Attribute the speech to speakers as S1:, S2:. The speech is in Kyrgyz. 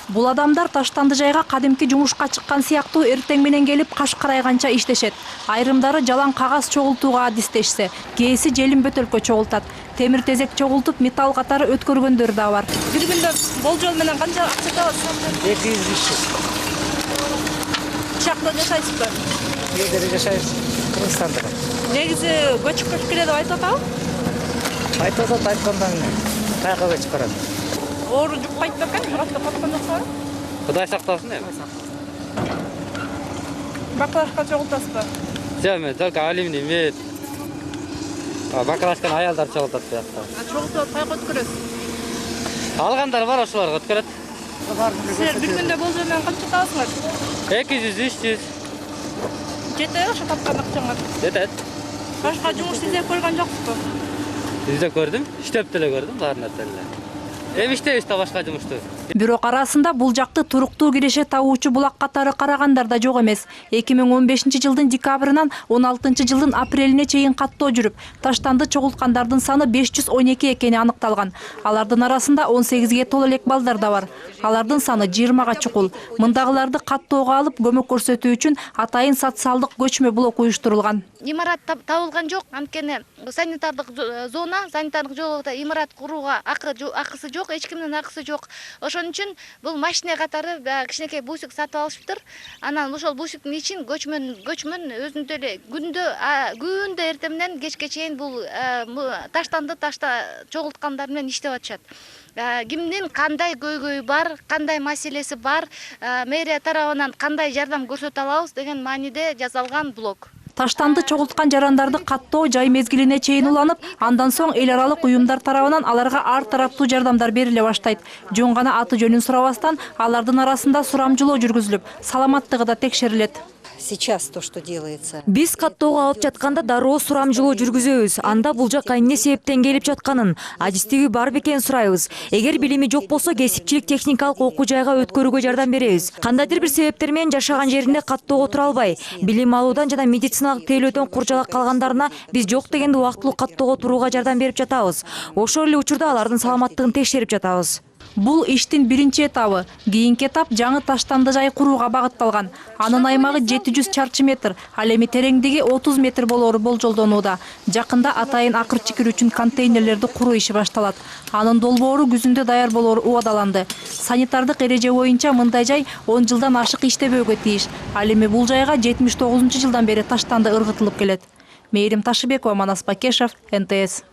S1: Бул адамдар таштанды жайга кадимки жумушка чыккан сыяктуу эртең менен келип каш карайганча иштешет. Айрымдары жалаң кагаз чогултууга адистешсе, кээси желим бөтөлкө чогултат. Темир тезек чогултуп металл катары өткөргөндөр да бар. Бир күндө болжол менен канча акча табасыз?
S2: 200.
S1: Чакта жашайсызбы?
S2: Жерде жашайбыз. Кыргызстанда.
S1: Негизи көчүп келе деп айтып атабы?
S2: Айтып атат, айтканда кайга көчүп барат.
S1: Оору жукпайт бекен, катты каткан жоксу.
S3: Кудай сактасын эми.
S1: Баклашка чогултасызбы?
S3: Жок, мен только алюминий мед. Баклашканы аялдар чогултат буякта.
S1: Чогултуп кайга өткөрөсүз?
S3: Алгандар бар, ошолорго өткөрөт.
S1: Силер бир күндө болжол менен канча табасыңар?
S3: 200-300.
S1: Жетеби ошо тапкан акчаңар?
S3: Жетет.
S1: Башка жумуш издеп көргөн жоксузбу?
S3: Издеп көрдүм, иштеп деле көрдүм, баарына деле. Эми иштейбиз да башка жумушту.
S1: Бирок арасында бул жакты туруктуу киреше табуучу булак катары карагандар да жок эмес. 2015-жылдын декабрынан 16-жылдын апрелине чейин каттоо жүрүп, таштанды чогулткандардын саны 512 экени аныкталган. Алардын арасында 18ге толо элек балдар да бар. Алардын саны 20га чукул. Мындагыларды каттоого алып көмөк көрсөтүү үчүн атайын социалдык көчмө блок уюштурулган.
S4: Имарат табылган жок, анткени санитардык зона, санитардык жолдо имарат курууга акысы жок, эч кимдин акысы жок. Ошон үчүн бул машина катары кичинекей бусик сатып алышыптыр. Анан ошол бусиктин ичин көчмөн өзүнүн эле күндө эртең менен кечке чейин бул таштанды чогулткандар менен иштеп атышат. Кимдин кандай көйгөйү бар, кандай маселеси бар, мэрия тарабынан кандай жардам көрсөтө алабыз деген мааниде жасалган блог.
S1: Таштанды чогулткан жарандарды каттоо жай мезгилине чейин уланып, андан соң эл аралык уюмдар тарабынан аларга ар тараптуу жардамдар бериле баштайт. Жөн гана аты жөнүн сурабастан алардын арасында сурамжылоо жүргүзүлүп, саламаттыгы да текшерилет.
S5: Сейчас то, что делается.
S6: Биз каттоого алып жатканда дароо сурамжылоо жүргүзөбүз. Анда бул жакка эмне себептен келип жатканын, адистиги бар бекен сурайбыз. Эгер билими жок болсо, кесипчилик техникалык окуу жайга өткөрүүгө жардам беребиз. Кандайдыр бир себептер менен жашаган жеринде каттоого тура албай, билим алуудан жана медициналык тейлөөдөн куржалак калгандарына биз жок дегенде убактылуу каттоого турууга жардам берип жатабыз. Ошол эле учурда алардын саламаттыгын текшерип жатабыз.
S1: Бул иштин биринчи этабы. Кийинки этап жаңы таштанды жай курууга багытталган. Анын аймагы 700 чарчы метр, ал эми тереңдиги 30 метр болору болжолдонууда. Жакында атайын акыр чикир үчүн контейнерлерди куруу иши башталат. Анын долбоору күзүндө даяр болору убадаланды. Санитардык эреже боюнча мындай жай 10 жылдан ашык иштебөөгө тийиш. Ал эми бул жайга 79-жылдан бери таштанды ыргытылып келет. Мээрим Ташыбекова, Манас Бакешев, НТС.